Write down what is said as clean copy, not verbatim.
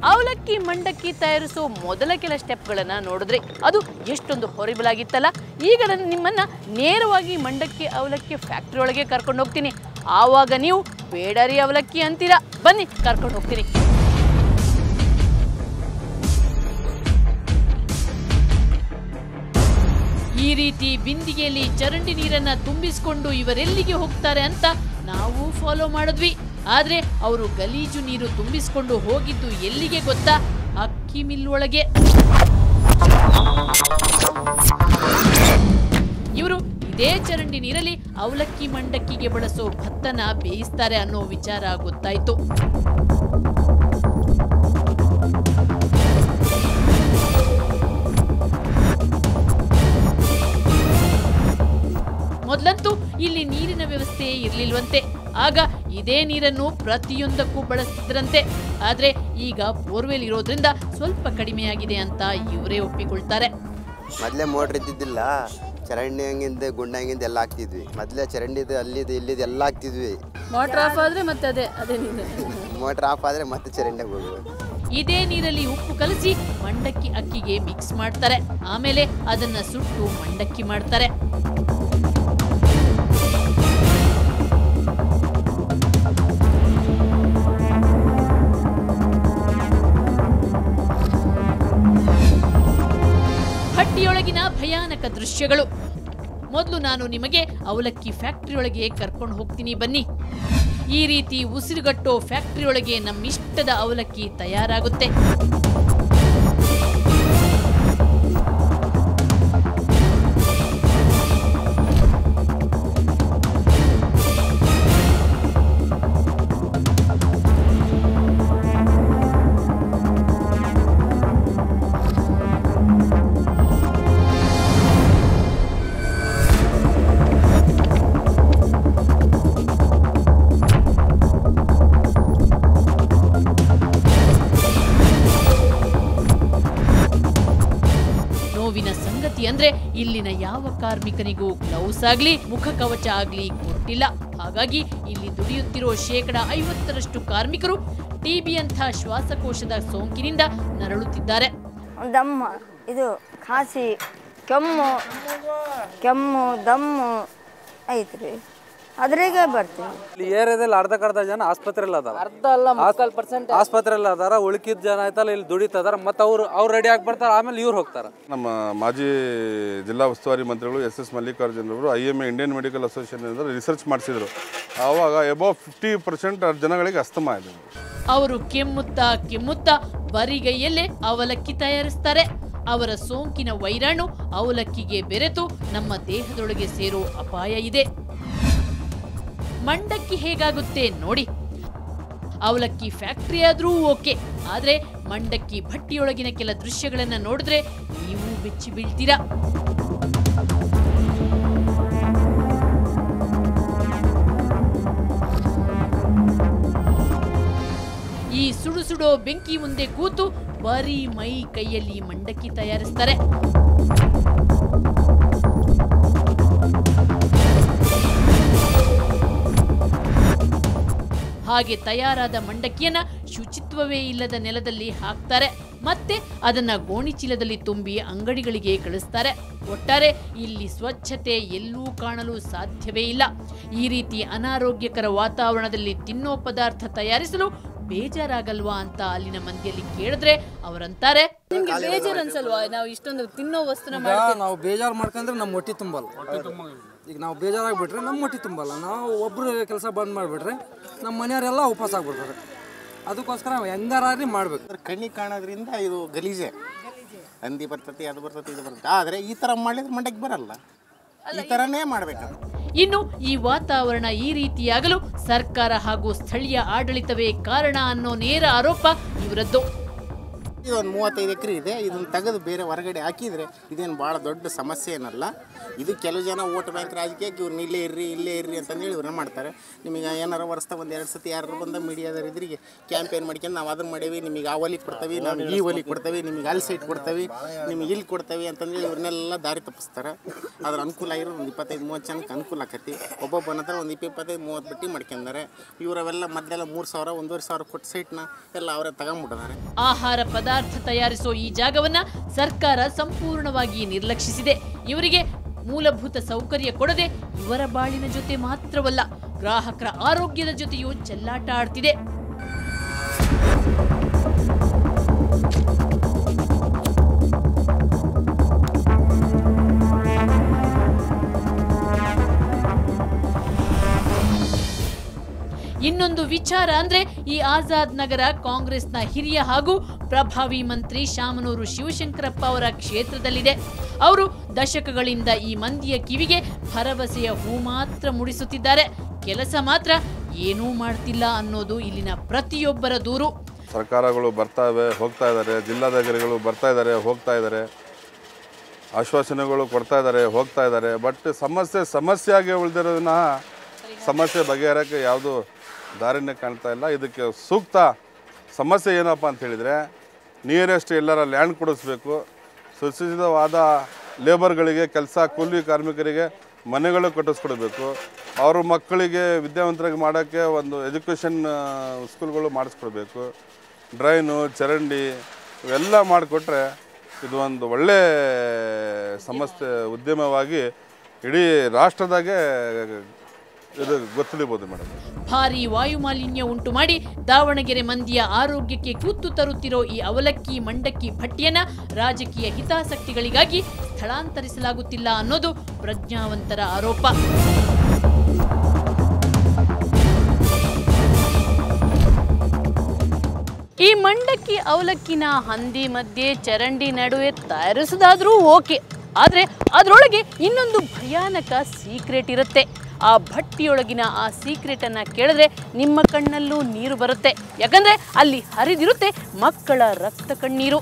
ಅವಲಕ್ಕಿ ಮಂಡಕ್ಕಿ ತಯಾರಿಸೋ ಮೊದಲ ಕೆಲ ಸ್ಟೆಪ್ಗಳನ್ನು ನೋಡಿದ್ರೆ ಅದು ಎಷ್ಟೊಂದು ಹೊರಿಬಲ್ ಆಗಿತ್ತಲ್ಲ. ಈಗ ನಾನು ನಿಮ್ಮನ್ನು ನೇರವಾಗಿ ಮಂಡಕ್ಕಿ ಅವಲಕ್ಕಿ ಫ್ಯಾಕ್ಟ್ರಿ ಒಳಗೆ ಕರ್ಕೊಂಡು ಹೋಗ್ತೀನಿ. ಆವಾಗ ನೀವು ಬೇಡರಿ ಅವಲಕ್ಕಿ ಅಂತೀರಾ. ಬನ್ನಿ ಕರ್ಕೊಂಡು ಹೋಗ್ತೀನಿ. ಈ ರೀತಿ ಬಿಂದಿಗೆಯಲ್ಲಿ ಚರಂಡಿ ನೀರನ್ನ ತುಂಬಿಸಿಕೊಂಡು ಇವರೆಲ್ಲಿಗೆ ಹೋಗ್ತಾರೆ ಅಂತ ನಾವು ಫಾಲೋ ಮಾಡಿದ್ವಿ. ಆದ್ರೆ ಅವರು ಗಲೀಜು ನೀರು ತುಂಬಿಸಿಕೊಂಡು ಹೋಗಿದ್ದು ಎಲ್ಲಿಗೆ ಗೊತ್ತಾ? ಅಕ್ಕಿ ಮಿಲ್ ಒಳಗೆ. ಇವರು ಇದೇ ಚರಂಡಿ ನೀರಲ್ಲಿ ಅವಲಕ್ಕಿ ಮಂಡಕ್ಕಿಗೆ ಬಳಸೋ ಭತ್ತನ ಬೇಯಿಸ್ತಾರೆ ಅನ್ನೋ ವಿಚಾರ ಗೊತ್ತಾಯ್ತು. ಮೊದಲಂತೂ ಇಲ್ಲಿ ನೀರಿನ ವ್ಯವಸ್ಥೆ ಇರಲಿಲ್ವಂತೆ. ಆಗ ಇದೇ ನೀರನ್ನು ಪ್ರತಿಯೊಂದಕ್ಕೂ ಬಳಸ್ತಿದ್ರಂತೆ. ಆದ್ರೆ ಈಗ ಬೋರ್ವೆಲ್ ಇರೋದ್ರಿಂದ ಸ್ವಲ್ಪ ಕಡಿಮೆಯಾಗಿದೆ ಅಂತ ಇವರೇ ಒಪ್ಪಿಕೊಳ್ತಾರೆ. ಮೊದಲೇ ಮೋಟ್ರ್ ಇದ್ದಿದ್ದಿಲ್ಲ, ಚರಂಡಿ ಹಂಗಿಂದ ಗುಂಡ ಹಂಗಿಂದ ಎಲ್ಲ ಹಾಕ್ತಿದ್ವಿ. ಮೊದಲೇ ಚರಂಡಿದು ಅಲ್ಲಿದ್ದು ಇಲ್ಲಿದ್ದು ಎಲ್ಲ ಹಾಕ್ತಿದ್ವಿ. ಮೋಟ್ರ್ ಆಫ್ ಆದ್ರೆ ಮತ್ತೆ ಅದೇ ಮೋಟ್ರ್ ಆಫ್ ಆದ್ರೆ ಮತ್ತೆ ಚರಂಡಿಗೆ ಹೋಗುದು. ಇದೇ ನೀರಲ್ಲಿ ಉಪ್ಪು ಕಲಸಿ ಮಂಡಕ್ಕಿ ಅಕ್ಕಿಗೆ ಮಿಕ್ಸ್ ಮಾಡ್ತಾರೆ. ಆಮೇಲೆ ಅದನ್ನ ಸುಟ್ಟು ಮಂಡಕ್ಕಿ ಮಾಡ್ತಾರೆ. ಹಟ್ಟಿಯೊಳಗಿನ ಭಯಾನಕ ದೃಶ್ಯಗಳು. ಮೊದಲು ನಾನು ನಿಮಗೆ ಅವಲಕ್ಕಿ ಫ್ಯಾಕ್ಟ್ರಿಯೊಳಗೆ ಕರ್ಕೊಂಡು ಹೋಗ್ತೀನಿ ಬನ್ನಿ. ಈ ರೀತಿ ಉಸಿರುಗಟ್ಟೋ ಫ್ಯಾಕ್ಟ್ರಿಯೊಳಗೆ ನಮ್ಮಿಷ್ಟದ ಅವಲಕ್ಕಿ ತಯಾರಾಗುತ್ತೆ. ಸಂಗತಿ ಅಂದ್ರೆ ಇಲ್ಲಿನ ಯಾವ ಕಾರ್ಮಿಕನಿಗೂ ಗ್ಲೌಸ್ ಆಗ್ಲಿ ಮುಖ ಕವಚ ಆಗ್ಲಿ ಕೊಟ್ಟಿಲ್ಲ. ಹಾಗಾಗಿ ಇಲ್ಲಿ ದುಡಿಯುತ್ತಿರೋ 50% ಕಾರ್ಮಿಕರು ಟಿಬಿ ಅಂತ ಶ್ವಾಸಕೋಶದ ಸೋಂಕಿನಿಂದ ನರಳುತ್ತಿದ್ದಾರೆ. ದಮ್ಮ, ಇದು ಖಾಸಿ, ಕೆಮ್ಮು ದಮ್ಮು ಐತ್ರಿ, ಅದ್ರಾಗೆ ಬರ್ತೀವಿ. ಇಲ್ಲಿ ಏರಿಯಾದಲ್ಲಿ ಅರ್ಧ ಜನ ಆಸ್ಪತ್ರೆಯಲ್ಲಿ ಅದಾರ, ಆಸ್ಪತ್ರೆಯಲ್ಲಿ ಅದಾರ. ಉಳ್ಕಿದ ಜನ ಆಯ್ತಲ್ಲ ಇಲ್ಲಿ ದುಡಿತದಾರ. ಮತ್ತೆ ಅವ್ರು ರೆಡಿ ಆಗಿ ಬರ್ತಾರೆ, ಆಮೇಲೆ ಇವ್ರು ಹೋಗ್ತಾರೆ. ನಮ್ಮ ಮಾಜಿ ಜಿಲ್ಲಾ ಉಸ್ತುವಾರಿ ಮಂತ್ರಿಗಳು SS ಮಲ್ಲಿಕಾರ್ಜುನ್ ಅವರು IMA Indian medical association research ಮಾಡಿಸಿದ್ರು. ಆವಾಗ ಅಬೌವ್ 50% ಜನಗಳಿಗೆ ಅಸ್ತಮಾ ಇದೆ. ಅವರು ಕೆಮ್ಮುತ್ತಾ ಬರಿಗೈಯಲ್ಲೇ ಅವಲಕ್ಕಿ ತಯಾರಿಸ್ತಾರೆ. ಅವರ ಸೋಂಕಿನ ವೈರಾಣು ಅವಲಕ್ಕಿಗೆ ಬೆರೆತು ನಮ್ಮ ದೇಹದೊಳಗೆ ಸೇರೋ ಅಪಾಯ ಇದೆ. ಮಂಡಕ್ಕಿ ಹೇಗಾಗುತ್ತೆ ನೋಡಿ. ಅವಲಕ್ಕಿ ಫ್ಯಾಕ್ಟ್ರಿ ಆದ್ರೂ ಓಕೆ, ಆದ್ರೆ ಮಂಡಕ್ಕಿ ಭಟ್ಟಿಯೊಳಗಿನ ಕೆಲ ದೃಶ್ಯಗಳನ್ನ ನೋಡಿದ್ರೆ ನೀವು ಬೆಚ್ಚಿ ಬೀಳ್ತೀರಾ. ಈ ಸುಡುಸುಡೋ ಬೆಂಕಿ ಮುಂದೆ ಕೂತು ಬರೀ ಮೈ ಕೈಯಲ್ಲಿ ಮಂಡಕ್ಕಿ ತಯಾರಿಸ್ತಾರೆ. ಹಾಗೆ ತಯಾರಾದ ಮಂಡಕ್ಕಿಯನ್ನ ಶುಚಿತ್ವವೇ ಇಲ್ಲದ ನೆಲದಲ್ಲಿ ಹಾಕ್ತಾರೆ. ಮತ್ತೆ ಅದನ್ನ ಗೋಣಿಚೀಲದಲ್ಲಿ ತುಂಬಿ ಅಂಗಡಿಗಳಿಗೆ ಕಳಿಸ್ತಾರೆ. ಒಟ್ಟಾರೆ ಇಲ್ಲಿ ಸ್ವಚ್ಛತೆ ಎಲ್ಲೂ ಕಾಣಲು ಸಾಧ್ಯವೇ ಇಲ್ಲ. ಈ ರೀತಿ ಅನಾರೋಗ್ಯಕರ ವಾತಾವರಣದಲ್ಲಿ ತಿನ್ನೋ ಪದಾರ್ಥ ತಯಾರಿಸಲು ಬೇಜಾರಾಗಲ್ವಾ ಅಂತ ಅಲ್ಲಿನ ಮಂದಿಯಲ್ಲಿ ಕೇಳಿದ್ರೆ ಅವರಂತಾರೆ, ನಿಮ್ಗೆ ಬೇಜಾರು ಅನ್ಸಲ್ವಾ ನಾವು ಇಷ್ಟೊಂದು ತಿನ್ನೋ ವಸ್ತುನ ಮಾಡ್ತೀವಿ? ನಾವು ಬೇಜಾರು ಮಾಡ್ಕೊಂಡ್ರೆ ನಮ್ಮ ಹೊಟ್ಟೆ ತುಂಬಲ್ಲ. ಈಗ ನಾವು ಬೇಜಾರಾಗ್ಬಿಟ್ರೆ ನಮ್ಮ ಹೊಟ್ಟೆ ತುಂಬಲ್ಲ. ನಾವು ಒಬ್ರು ಕೆಲಸ ಬಂದ್ ಮಾಡಿಬಿಟ್ರೆ ನಮ್ಮ ಮನೆಯವರೆಲ್ಲ ಉಪವಾಸ ಆಗ್ಬಿಡ್ತಾರೆ. ಅದಕ್ಕೋಸ್ಕರ ನಾವು ಹೆಂಗಾರಿ ಮಾಡ್ಬೇಕು. ಕಣ್ಣಿಗೆ ಕಾಣೋದ್ರಿಂದ ಇದು ಗಲೀಜೆ, ಹಂದಿ ಬರ್ತತಿ, ಅದು ಬರ್ತತಿ, ಇದು ಬರ್ತದೆ. ಆದರೆ ಈ ಥರ ಮಾಡಿದ್ರೆ ಮಂಡಕ್ಕಿ ಬರಲ್ಲ, ಈ ಥರನೇ ಮಾಡಬೇಕು. ಇನ್ನು ಈ ವಾತಾವರಣ ಈ ರೀತಿಯಾಗಲು ಸರ್ಕಾರ ಹಾಗೂ ಸ್ಥಳೀಯ ಆಡಳಿತವೇ ಕಾರಣ ಅನ್ನೋ ನೇರ ಆರೋಪ ಇವರದ್ದು. ಇದೊಂದು 35 ಎಕರೆ ಇದೆ. ಇದನ್ನು ತೆಗೆದು ಬೇರೆ ಹೊರಗಡೆ ಹಾಕಿದರೆ ಇದೇನು ಭಾಳ ದೊಡ್ಡ ಸಮಸ್ಯೆ ಏನಲ್ಲ. ಇದು ಕೆಲವು ಜನ ವೋಟ್ ಬ್ಯಾಂಕ್ ರಾಜಕೀಯಕ್ಕೆ ಇವ್ರನ್ನ ಇಲ್ಲೇ ಇರ್ರಿ ಅಂತಂದೇಳಿ ಇವ್ರನ್ನ ಮಾಡ್ತಾರೆ. ನಿಮಗೆ ಏನಾರು ವರ್ಷದ 1-2 ಸತಿ ಯಾರು ಬಂದ ಮೀಡಿಯಾದವ್ರು ಇದ್ರಿಗೆ ಕ್ಯಾಂಪೇನ್ ಮಾಡ್ಕೊಂಡು ನಾವು ಅದನ್ನು ಮಾಡೀವಿ, ನಿಮಗೆ ಆ ಒಲಿ ಕೊಡ್ತೀವಿ, ನಾವು ಈ ಒಲಿ ಕೊಡ್ತೀವಿ, ನಿಮಗೆ ಅಲ್ಲಿ ಸೈಟ್ ಕೊಡ್ತೀವಿ, ನಿಮಗೆ ಇಲ್ಲಿ ಕೊಡ್ತೀವಿ ಅಂತಂದೇಳಿ ಇವ್ರನ್ನೆಲ್ಲ ದಾರಿ ತಪ್ಪಿಸ್ತಾರೆ. ಅದ್ರ ಅನುಕೂಲ ಆಗಿರೋ ಒಂದು 25-30 ಜನಕ್ಕೆ ಅನುಕೂಲ ಆಕತಿ. ಒಬ್ಬೊಬ್ಬನ ಹತ್ರ ಒಂದು 25-30 ಬಿಟ್ಟು ಮಾಡ್ಕೊಂಡಾರೆ. ಇವರವೆಲ್ಲ ಮೊದಲೆಲ್ಲ 3,000 1,500 ಕೊಟ್ಟು ಸೈಟ್ನ ಎಲ್ಲ ಅವರೇ ತಗೊಂಡ್ಬಿಟ್ಟಿದ್ದಾರೆ. ಆಹಾರ ಪದಾರ್ಥ ತಯಾರಿಸೋ ಈ ಜಾಗವನ್ನ ಸರ್ಕಾರ ಸಂಪೂರ್ಣವಾಗಿ ನಿರ್ಲಕ್ಷಿಸಿದೆ. ಇವರಿಗೆ ಮೂಲಭೂತ ಸೌಕರ್ಯ ಕೊಡದೆ ಇವರ ಬಾಳಿನ ಜೊತೆ ಮಾತ್ರವಲ್ಲ, ಗ್ರಾಹಕರ ಆರೋಗ್ಯದ ಜೊತೆಯೂ ಚೆಲ್ಲಾಟ ಆಡ್ತಿದೆ. ಇನ್ನೊಂದು ವಿಚಾರ ಅಂದ್ರೆ ಈ ಆಜಾದ್ ನಗರ ಕಾಂಗ್ರೆಸ್ನ ಹಿರಿಯ ಹಾಗೂ ಪ್ರಭಾವಿ ಮಂತ್ರಿ ಶಾಮನೂರು ಶಿವಶಂಕರಪ್ಪ ಅವರ ಕ್ಷೇತ್ರದಲ್ಲಿದೆ. ಅವರು ದಶಕಗಳಿಂದ ಈ ಮಂದಿಯ ಕಿವಿಗೆ ಭರವಸೆಯ ಹೂ ಮಾತ್ರ ಮುಡಿಸುತ್ತಿದ್ದಾರೆ, ಕೆಲಸ ಮಾತ್ರ ಏನೂ ಮಾಡ್ತಿಲ್ಲ ಅನ್ನೋದು ಇಲ್ಲಿನ ಪ್ರತಿಯೊಬ್ಬರ ದೂರು. ಸರ್ಕಾರಗಳು ಬರ್ತಾವೆ ಹೋಗ್ತಾ ಇದ್ದಾರೆ, ಜಿಲ್ಲಾಧಿಕಾರಿಗಳು ಬರ್ತಾ ಇದ್ದಾರೆ ಹೋಗ್ತಾ ಇದ್ದಾರೆ, ಆಶ್ವಾಸನೆಗಳು ಕೊಡ್ತಾ ಇದ್ದಾರೆ ಹೋಗ್ತಾ ಇದ್ದಾರೆ. ಬಟ್ ಸಮಸ್ಯೆಯಾಗಿ ಉಳಿದಿರೋದನ್ನ ಸಮಸ್ಯೆ ಬಗೆಹರಕ್ಕೆ ಯಾವುದು ದಾರಿನೇ ಕಾಣ್ತಾ ಇಲ್ಲ. ಇದಕ್ಕೆ ಸೂಕ್ತ ಸಮಸ್ಯೆ ಏನಪ್ಪ ಅಂತ ಹೇಳಿದರೆ, ನಿಯರೆಸ್ಟ್ ಎಲ್ಲರ ಲ್ಯಾಂಡ್ ಕೊಡಿಸ್ಬೇಕು, ಸುಸಜ್ಜಿತವಾದ ಲೇಬರ್ಗಳಿಗೆ ಕೆಲಸ, ಕೂಲಿ ಕಾರ್ಮಿಕರಿಗೆ ಮನೆಗಳು ಕಟ್ಟಿಸ್ಕೊಡ್ಬೇಕು, ಅವ್ರ ಮಕ್ಕಳಿಗೆ ವಿದ್ಯಾವಂತರಾಗಿ ಮಾಡೋಕ್ಕೆ ಒಂದು ಎಜುಕೇಷನ್ ಸ್ಕೂಲ್ಗಳು ಮಾಡಿಸ್ಕೊಡ್ಬೇಕು, ಡ್ರೈನು ಚರಂಡಿ ಇವೆಲ್ಲ ಮಾಡಿಕೊಟ್ರೆ ಇದು ಒಂದು ಒಳ್ಳೆ ಸಮಸ್ಯೆ ಉದ್ಯಮವಾಗಿ ಇಡೀ ರಾಷ್ಟ್ರದಾಗೆ ಇದು ಗೊತ್ತಿರಬಹುದು ಮೇಡಮ್. ಭಾರೀ ವಾಯುಮಾಲಿನ್ಯ ಉಂಟು ಮಾಡಿ ದಾವಣಗೆರೆ ಮಂದಿಯ ಆರೋಗ್ಯಕ್ಕೆ ಕುತ್ತು ತರುತ್ತಿರೋ ಈ ಅವಲಕ್ಕಿ ಮಂಡಕ್ಕಿ ಭಟ್ಟಿಯನ್ನ ರಾಜಕೀಯ ಹಿತಾಸಕ್ತಿಗಳಿಗಾಗಿ ಸ್ಥಳಾಂತರಿಸಲಾಗುತ್ತಿಲ್ಲ ಅನ್ನೋದು ಪ್ರಜ್ಞಾವಂತರ ಆರೋಪ. ಈ ಮಂಡಕ್ಕಿ ಅವಲಕ್ಕಿನ ಹಂದಿ ಮಧ್ಯೆ ಚರಂಡಿ ನಡುವೆ ತಯಾರಿಸೋದಾದ್ರೂ ಓಕೆ, ಆದ್ರೆ ಅದರೊಳಗೆ ಇನ್ನೊಂದು ಭಯಾನಕ ಸೀಕ್ರೆಟ್ ಇರುತ್ತೆ. ಆ ಭಟ್ಟಿಯೊಳಗಿನ ಆ ಸೀಕ್ರೆಟ್ ಅನ್ನ ಕೇಳಿದ್ರೆ ನಿಮ್ಮ ಕಣ್ಣಲ್ಲೂ ನೀರು ಬರುತ್ತೆ, ಯಾಕಂದ್ರೆ ಅಲ್ಲಿ ಹರಿದಿರುತ್ತೆ ಮಕ್ಕಳ ರಕ್ತ ಕಣ್ಣೀರು.